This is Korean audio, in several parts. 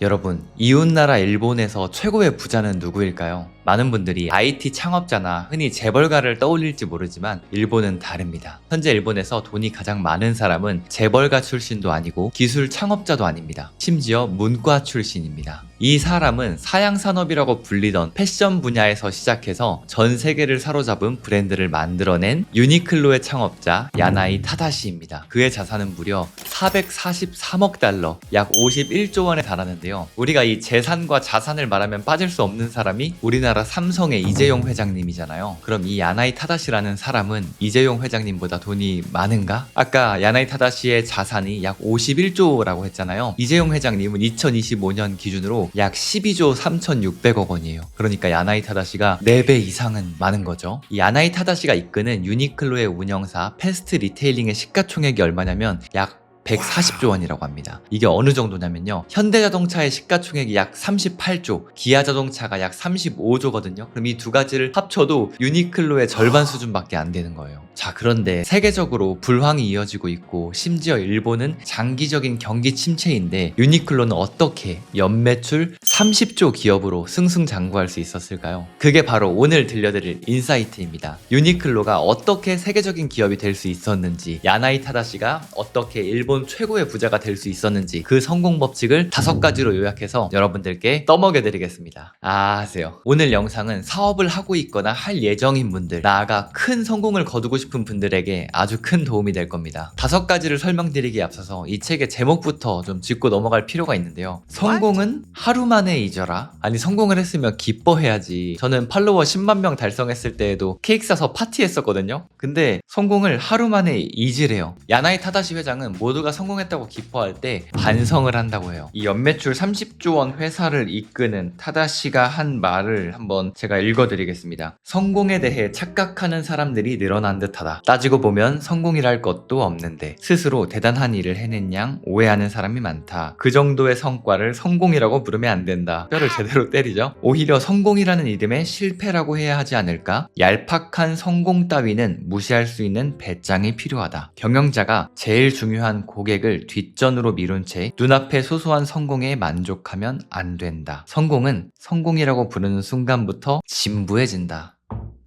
여러분, 이웃나라 일본에서 최고의 부자는 누구일까요? 많은 분들이 IT 창업자나 흔히 재벌가를 떠올릴지 모르지만 일본은 다릅니다. 현재 일본에서 돈이 가장 많은 사람은 재벌가 출신도 아니고 기술 창업자도 아닙니다. 심지어 문과 출신입니다. 이 사람은 사양산업이라고 불리던 패션 분야에서 시작해서 전 세계를 사로잡은 브랜드를 만들어낸 유니클로의 창업자 야나이 타다시입니다. 그의 자산은 무려 443억 달러, 약 51조 원에 달하는데요. 우리가 이 재산과 자산을 말하면 빠질 수 없는 사람이 우리나라 삼성의 이재용 회장님이잖아요. 그럼 이 야나이 타다시라는 사람은 이재용 회장님보다 돈이 많은가? 아까 야나이 타다시의 자산이 약 51조라고 했잖아요. 이재용 회장님은 2025년 기준으로 약 12조 3,600억 원이에요. 그러니까 야나이 타다시가 4배 이상은 많은 거죠. 이 야나이 타다시가 이끄는 유니클로의 운영사 패스트 리테일링의 시가총액이 얼마냐면 약 140조 원이라고 합니다. 이게 어느 정도냐면요. 현대자동차의 시가총액이 약 38조, 기아자동차가 약 35조거든요. 그럼 이 두 가지를 합쳐도 유니클로의 절반 수준밖에 안 되는 거예요. 자, 그런데 세계적으로 불황이 이어지고 있고 심지어 일본은 장기적인 경기 침체인데 유니클로는 어떻게 연매출 30조 기업으로 승승장구할 수 있었을까요? 그게 바로 오늘 들려드릴 인사이트입니다. 유니클로가 어떻게 세계적인 기업이 될 수 있었는지, 야나이 타다시가 어떻게 일본 최고의 부자가 될 수 있었는지 그 성공 법칙을 5가지로 요약해서 여러분들께 떠먹여드리겠습니다. 하세요. 오늘 영상은 사업을 하고 있거나 할 예정인 분들, 나아가 큰 성공을 거두고 싶은 분들에게 아주 큰 도움이 될 겁니다. 5가지를 설명드리기에 앞서서 이 책의 제목부터 좀 짚고 넘어갈 필요가 있는데요. 성공은 하루 만에 잊어라. 아니, 성공을 했으면 기뻐해야지. 저는 팔로워 10만 명 달성했을 때에도 케이크 사서 파티했었거든요. 근데 성공을 하루 만에 잊으래요. 야나이 타다시 회장은 모두가 성공했다고 기뻐할 때 반성을 한다고 해요. 이 연매출 30조 원 회사를 이끄는 타다시가 한 말을 한번 제가 읽어드리겠습니다. 성공에 대해 착각하는 사람들이 늘어난 듯하다. 따지고 보면 성공이랄 것도 없는데 스스로 대단한 일을 해낸 양 오해하는 사람이 많다. 그 정도의 성과를 성공이라고 부르면 안 된다. 뼈를 제대로 때리죠. 오히려 성공이라는 이름에 실패라고 해야 하지 않을까? 얄팍한 성공 따위는 무시할 수 있는 배짱이 필요하다. 경영자가 제일 중요한 고객을 뒷전으로 미룬 채 눈앞의 소소한 성공에 만족하면 안 된다. 성공은 성공이라고 부르는 순간부터 진부해진다.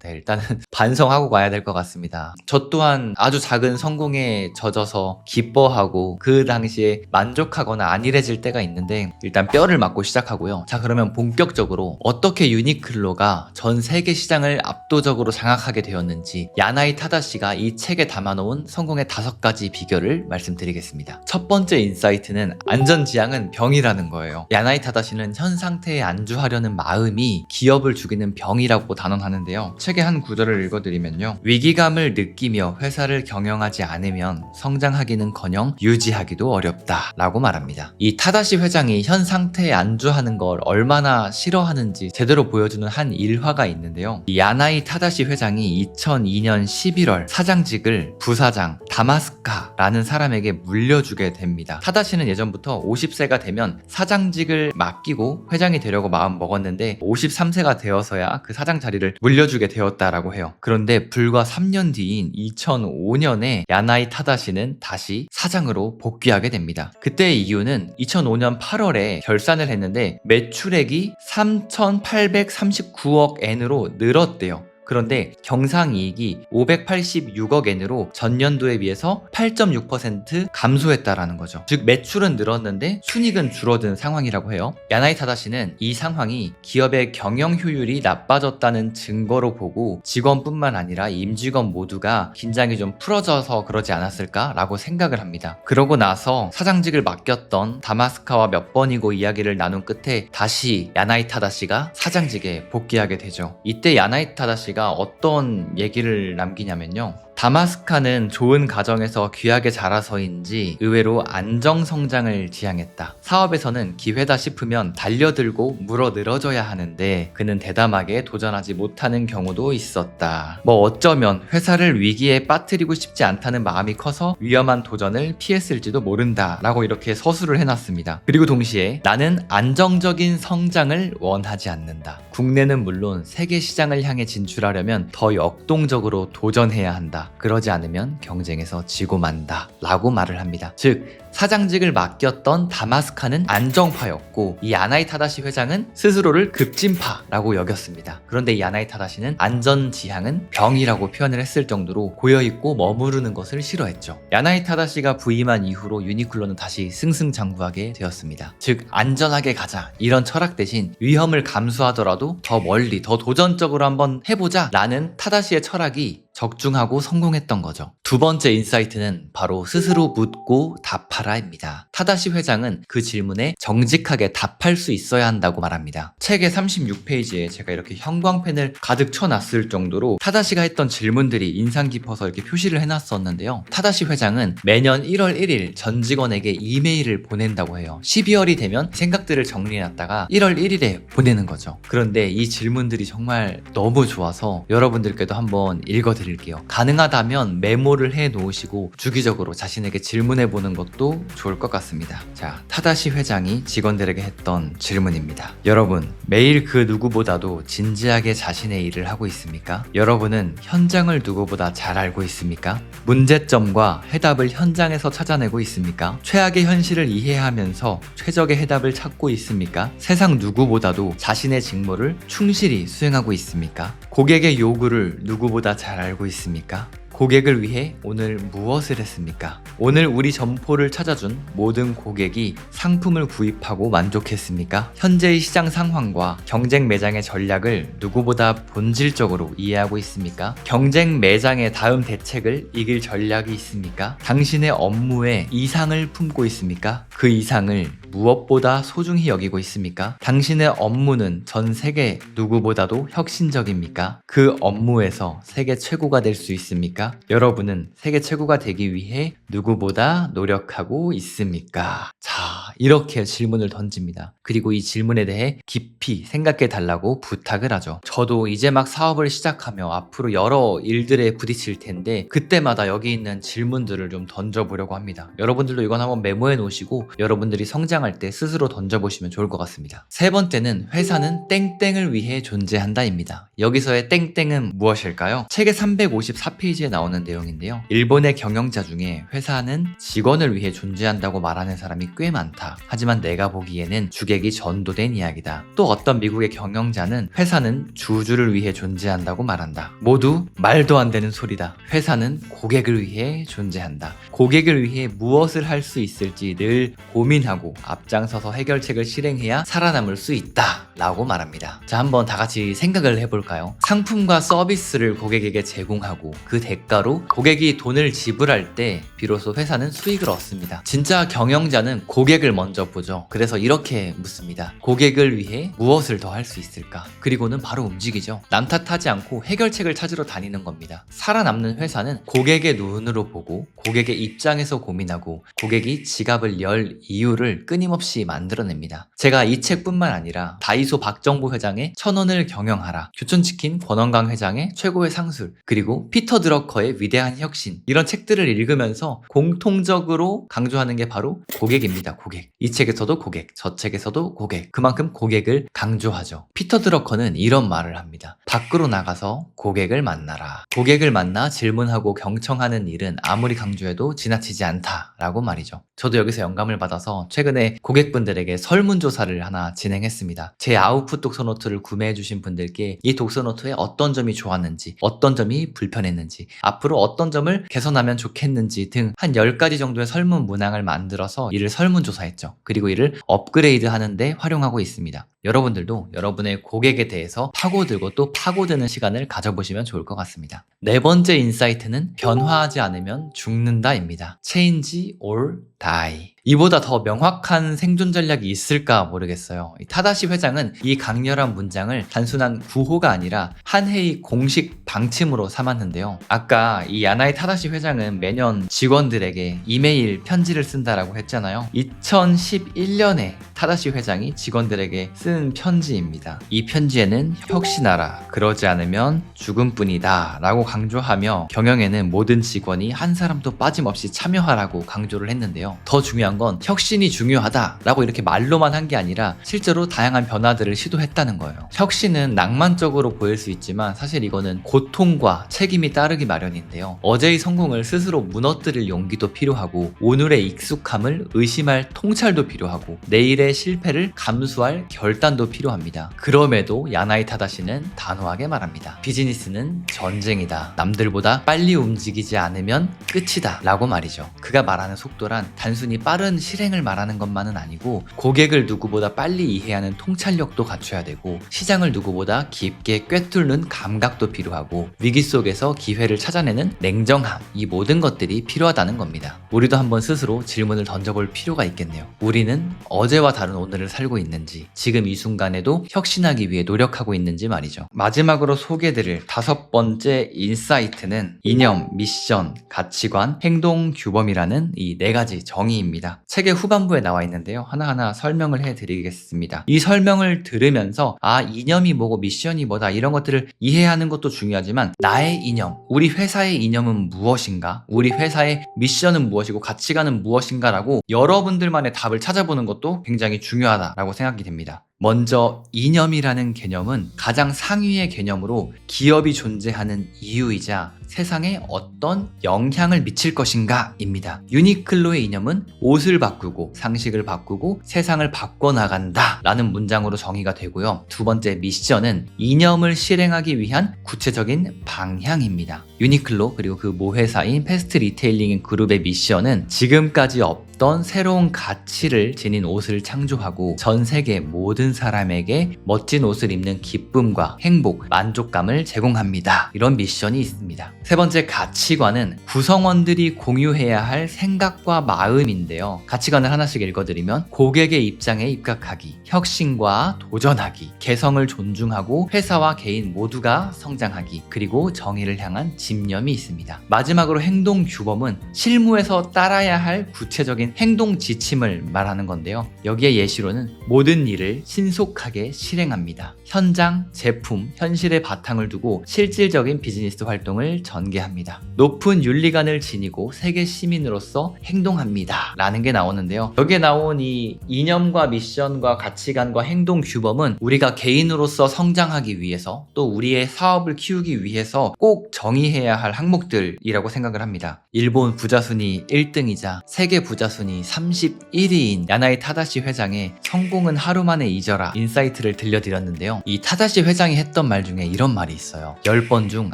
네, 일단은 반성하고 가야 될 것 같습니다. 저 또한 아주 작은 성공에 젖어서 기뻐하고 그 당시에 만족하거나 안일해질 때가 있는데 일단 뼈를 맞고 시작하고요. 자, 그러면 본격적으로 어떻게 유니클로가 전 세계 시장을 압도적으로 장악하게 되었는지 야나이 타다시가 이 책에 담아놓은 성공의 5가지 비결을 말씀드리겠습니다. 첫 번째 인사이트는 안전지향은 병이라는 거예요. 야나이 타다시는 현 상태에 안주하려는 마음이 기업을 죽이는 병이라고 단언하는데요. 책의 한 구절을 읽어드리면요. 위기감을 느끼며 회사를 경영하지 않으면 성장하기는커녕 유지하기도 어렵다 라고 말합니다. 이 타다시 회장이 현 상태에 안주하는 걸 얼마나 싫어하는지 제대로 보여주는 한 일화가 있는데요. 이 야나이 타다시 회장이 2002년 11월 사장직을 부사장 다마스카라는 사람에게 물려주게 됩니다. 타다시는 예전부터 50세가 되면 사장직을 맡기고 회장이 되려고 마음 먹었는데 53세가 되어서야 그 사장 자리를 물려주게 되었다라고 해요. 그런데 불과 3년 뒤인 2005년에 야나이 타다시는 다시 사장으로 복귀하게 됩니다. 그때의 이유는 2005년 8월에 결산을 했는데 매출액이 3,839억 엔으로 늘었대요. 그런데 경상이익이 586억 엔으로 전년도에 비해서 8.6% 감소했다라는 거죠. 즉 매출은 늘었는데 순이익은 줄어든 상황이라고 해요. 야나이 타다시는 이 상황이 기업의 경영 효율이 나빠졌다는 증거로 보고 직원뿐만 아니라 임직원 모두가 긴장이 좀 풀어져서 그러지 않았을까라고 생각을 합니다. 그러고 나서 사장직을 맡겼던 다마스카와 몇 번이고 이야기를 나눈 끝에 다시 야나이 타다시가 사장직에 복귀하게 되죠. 이때 야나이 타다시가 어떤 얘기를 남기냐면요. 다마스카는 좋은 가정에서 귀하게 자라서인지 의외로 안정성장을 지향했다. 사업에서는 기회다 싶으면 달려들고 물어 늘어져야 하는데 그는 대담하게 도전하지 못하는 경우도 있었다. 어쩌면 회사를 위기에 빠뜨리고 싶지 않다는 마음이 커서 위험한 도전을 피했을지도 모른다 라고 이렇게 서술을 해놨습니다. 그리고 동시에 나는 안정적인 성장을 원하지 않는다. 국내는 물론 세계 시장을 향해 진출하려면 더 역동적으로 도전해야 한다. 한다. 그러지 않으면 경쟁에서 지고 만다. 라고 말을 합니다. 즉, 사장직을 맡겼던 다마스카는 안정파였고 이 야나이 타다시 회장은 스스로를 급진파라고 여겼습니다. 그런데 이 야나이 타다시는 안전지향은 병이라고 표현을 했을 정도로 고여있고 머무르는 것을 싫어했죠. 야나이 타다시가 부임한 이후로 유니클로는 다시 승승장구하게 되었습니다. 즉, 안전하게 가자 이런 철학 대신 위험을 감수하더라도 더 멀리 더 도전적으로 한번 해보자 라는 타다시의 철학이 적중하고 성공했던 거죠. 두 번째 인사이트는 바로 스스로 묻고 답하라입니다. 타다시 회장은 그 질문에 정직하게 답할 수 있어야 한다고 말합니다. 책의 36페이지에 제가 이렇게 형광펜을 가득 쳐놨을 정도로 타다시가 했던 질문들이 인상 깊어서 이렇게 표시를 해놨었는데요. 타다시 회장은 매년 1월 1일 전 직원에게 이메일을 보낸다고 해요. 12월이 되면 생각들을 정리해놨다가 1월 1일에 보내는 거죠. 그런데 이 질문들이 정말 너무 좋아서 여러분들께도 한번 읽어드릴게요. 가능하다면 메모를 해 놓으시고 주기적으로 자신에게 질문해 보는 것도 좋을 것 같습니다. 자, 타다시 회장이 직원들에게 했던 질문입니다. 여러분, 매일 그 누구보다도 진지하게 자신의 일을 하고 있습니까? 여러분은 현장을 누구보다 잘 알고 있습니까? 문제점과 해답을 현장에서 찾아내고 있습니까? 최악의 현실을 이해하면서 최적의 해답을 찾고 있습니까? 세상 누구보다도 자신의 직무를 충실히 수행하고 있습니까? 고객의 요구를 누구보다 잘 알고 있습니까? 고객을 위해 오늘 무엇을 했습니까? 오늘 우리 점포를 찾아준 모든 고객이 상품을 구입하고 만족했습니까? 현재의 시장 상황과 경쟁 매장의 전략을 누구보다 본질적으로 이해하고 있습니까? 경쟁 매장의 다음 대책을 이길 전략이 있습니까? 당신의 업무에 이상을 품고 있습니까? 그 이상을 무엇보다 소중히 여기고 있습니까? 당신의 업무는 전 세계 누구보다도 혁신적입니까? 그 업무에서 세계 최고가 될 수 있습니까? 여러분은 세계 최고가 되기 위해 누구보다 노력하고 있습니까? 자, 이렇게 질문을 던집니다. 그리고 이 질문에 대해 깊이 생각해 달라고 부탁을 하죠. 저도 이제 막 사업을 시작하며 앞으로 여러 일들에 부딪힐 텐데 그때마다 여기 있는 질문들을 좀 던져보려고 합니다. 여러분들도 이건 한번 메모해 놓으시고 여러분들이 성장할 때 스스로 던져보시면 좋을 것 같습니다. 세 번째는 회사는 땡땡을 위해 존재한다입니다. 여기서의 땡땡은 무엇일까요? 책의 354페이지에 나오는 내용인데요. 일본의 경영자 중에 회사는 직원을 위해 존재한다고 말하는 사람이 꽤 많다. 하지만 내가 보기에는 주객이 전도된 이야기다. 또 어떤 미국의 경영자는 회사는 주주를 위해 존재한다고 말한다. 모두 말도 안 되는 소리다. 회사는 고객을 위해 존재한다. 고객을 위해 무엇을 할 수 있을지 늘 고민하고 앞장서서 해결책을 실행해야 살아남을 수 있다 라고 말합니다. 자, 한번 다 같이 생각을 해볼까요? 상품과 서비스를 고객에게 제공하고 그 대가로 고객이 돈을 지불할 때 비로소 회사는 수익을 얻습니다. 진짜 경영자는 고객을 먼저 보죠. 그래서 이렇게 묻습니다. 고객을 위해 무엇을 더 할 수 있을까? 그리고는 바로 움직이죠. 남 탓하지 않고 해결책을 찾으러 다니는 겁니다. 살아남는 회사는 고객의 눈으로 보고 고객의 입장에서 고민하고 고객이 지갑을 열 이유를 끊임없이 만들어냅니다. 제가 이 책뿐만 아니라 다이소 박정보 회장의 1000원을 경영하라, 교촌치킨 권원강 회장의 최고의 상술, 그리고 피터 드러커의 위대한 혁신, 이런 책들을 읽으면서 공통적으로 강조하는 게 바로 고객입니다. 고객. 이 책에서도 고객, 저 책에서도 고객. 그만큼 고객을 강조하죠. 피터 드러커는 이런 말을 합니다. 밖으로 나가서 고객을 만나라. 고객을 만나 질문하고 경청하는 일은 아무리 강조해도 지나치지 않다라고 말이죠. 저도 여기서 영감을 받아서 최근에 고객분들에게 설문조사를 하나 진행했습니다. 제 아웃풋 독서노트를 구매해주신 분들께 이 독서노트에 어떤 점이 좋았는지, 어떤 점이 불편했는지, 앞으로 어떤 점을 개선하면 좋겠는지 등 한 10가지 정도의 설문 문항을 만들어서 이를 설문조사했죠. 그리고 이를 업그레이드 하는데 활용하고 있습니다. 여러분들도 여러분의 고객에 대해서 파고들고 또 파고드는 시간을 가져보시면 좋을 것 같습니다. 네 번째 인사이트는 변화하지 않으면 죽는다입니다. Change or die. 이보다 더 명확한 생존 전략이 있을까 모르겠어요. 타다시 회장은 이 강렬한 문장을 단순한 구호가 아니라 한 해의 공식 방침으로 삼았는데요. 아까 이 야나이 타다시 회장은 매년 직원들에게 이메일 편지를 쓴다라고 했잖아요. 2011년에 타다시 회장이 직원들에게 쓴 쓴 편지입니다. 이 편지에는 혁신하라, 그러지 않으면 죽음뿐이다 라고 강조하며 경영에는 모든 직원이 한 사람도 빠짐없이 참여하라고 강조를 했는데요. 더 중요한 건 혁신이 중요하다 라고 이렇게 말로만 한 게 아니라 실제로 다양한 변화들을 시도했다는 거예요. 혁신은 낭만적으로 보일 수 있지만 사실 이거는 고통과 책임이 따르기 마련인데요. 어제의 성공을 스스로 무너뜨릴 용기도 필요하고, 오늘의 익숙함을 의심할 통찰도 필요하고, 내일의 실패를 감수할 결단도 필요합니다. 그럼에도 야나이 타다시는 단호하게 말합니다. 비즈니스는 전쟁이다. 남들보다 빨리 움직이지 않으면 끝이다 라고 말이죠. 그가 말하는 속도란 단순히 빠른 실행을 말하는 것만은 아니고, 고객을 누구보다 빨리 이해하는 통찰력도 갖춰야 되고, 시장을 누구보다 깊게 꿰뚫는 감각도 필요하고, 위기 속에서 기회를 찾아내는 냉정함, 이 모든 것들이 필요하다는 겁니다. 우리도 한번 스스로 질문을 던져볼 필요가 있겠네요. 우리는 어제와 다른 오늘을 살고 있는지, 지금 이 순간에도 혁신하기 위해 노력하고 있는지 말이죠. 마지막으로 소개해드릴 5번째 인사이트는 이념, 미션, 가치관, 행동, 규범이라는 이 4가지 정의입니다. 책의 후반부에 나와 있는데요. 하나하나 설명을 해드리겠습니다. 이 설명을 들으면서 이념이 뭐고 미션이 뭐다 이런 것들을 이해하는 것도 중요하지만, 나의 이념, 우리 회사의 이념은 무엇인가, 우리 회사의 미션은 무엇이고 가치관은 무엇인가라고 여러분들만의 답을 찾아보는 것도 굉장히 중요하다라고 생각이 됩니다. 먼저 이념이라는 개념은 가장 상위의 개념으로 기업이 존재하는 이유이자 세상에 어떤 영향을 미칠 것인가 입니다. 유니클로의 이념은 옷을 바꾸고 상식을 바꾸고 세상을 바꿔나간다 라는 문장으로 정의가 되고요. 2번째 미션은 이념을 실행하기 위한 구체적인 방향입니다. 유니클로 그리고 그 모회사인 패스트 리테일링 그룹의 미션은 지금까지 없던 새로운 가치를 지닌 옷을 창조하고 전 세계 모든 사람에게 멋진 옷을 입는 기쁨과 행복, 만족감을 제공합니다. 이런 미션이 있습니다. 3번째 가치관은 구성원들이 공유해야 할 생각과 마음인데요. 가치관을 하나씩 읽어드리면, 고객의 입장에 입각하기, 혁신과 도전하기, 개성을 존중하고 회사와 개인 모두가 성장하기, 그리고 정의를 향한 집념이 있습니다. 마지막으로 행동 규범은 실무에서 따라야 할 구체적인 행동 지침을 말하는 건데요. 여기에 예시로는 모든 일을 신속하게 실행합니다. 현장, 제품, 현실의 바탕을 두고 실질적인 비즈니스 활동을 전개합니다. 높은 윤리관을 지니고 세계 시민으로서 행동합니다 라는 게 나오는데요. 여기에 나온 이 이념과 미션과 가치관과 행동 규범은 우리가 개인으로서 성장하기 위해서, 또 우리의 사업을 키우기 위해서 꼭 정의해야 할 항목들이라고 생각을 합니다. 일본 부자순위 1등이자 세계 부자순위 31위인 야나이 타다시 회장의 성공은 하루 만에 잊어라 인사이트를 들려드렸는데요. 이 타다시 회장이 했던 말 중에 이런 말이 있어요. 10번 중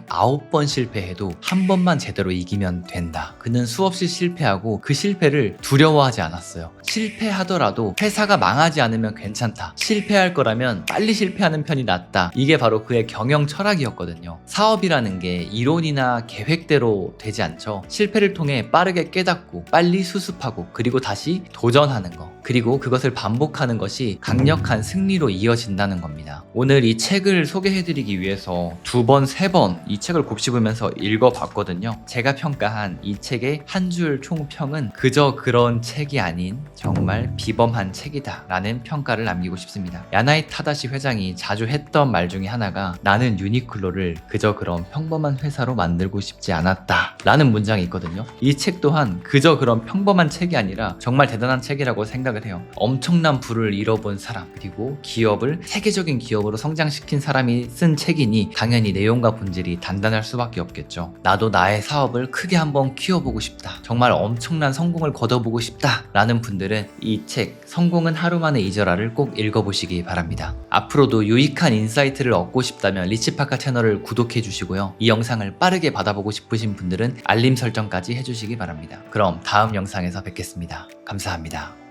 9번 실패해도 한 번만 제대로 이기면 된다. 그는 수없이 실패하고 그 실패를 두려워하지 않았어요. 실패하더라도 회사가 망하지 않으면 괜찮다. 실패할 거라면 빨리 실패하는 편이 낫다. 이게 바로 그의 경영 철학이었거든요. 사업이라는 게 이론이나 계획대로 되지 않죠. 실패를 통해 빠르게 깨닫고 빨리 수습하고 그리고 다시 도전하는 거, 그리고 그것을 반복하는 것이 강력한 승리로 이어진다는 겁니다. 오늘 이 책을 소개해드리기 위해서 2번, 3번 이 책을 곱씹으면서 읽어봤거든요. 제가 평가한 이 책의 한 줄 총평은 그저 그런 책이 아닌 정말 비범한 책이다 라는 평가를 남기고 싶습니다. 야나이 타다시 회장이 자주 했던 말 중에 하나가, 나는 유니클로를 그저 그런 평범한 회사로 만들고 싶지 않았다 라는 문장이 있거든요. 이 책 또한 그저 그런 평범한 책이 아니라 정말 대단한 책이라고 생각을 해요. 엄청난 부를 잃어본 사람, 그리고 기업을 세계적인 기업으로 성장시킨 사람이 쓴 책이니 당연히 내용과 본질이 단단할 수밖에 없겠죠. 나도 나의 사업을 크게 한번 키워보고 싶다, 정말 엄청난 성공을 거둬보고 싶다 라는 분들은 이 책 성공은 하루 만에 잊어라를 꼭 읽어보시기 바랍니다. 앞으로도 유익한 인사이트를 얻고 싶다면 리치파카 채널을 구독해 주시고요. 이 영상을 빠르게 받아보고 싶으신 분들은 알림 설정까지 해주시기 바랍니다. 그럼 다음 영상에서 뵙겠습니다. 감사합니다.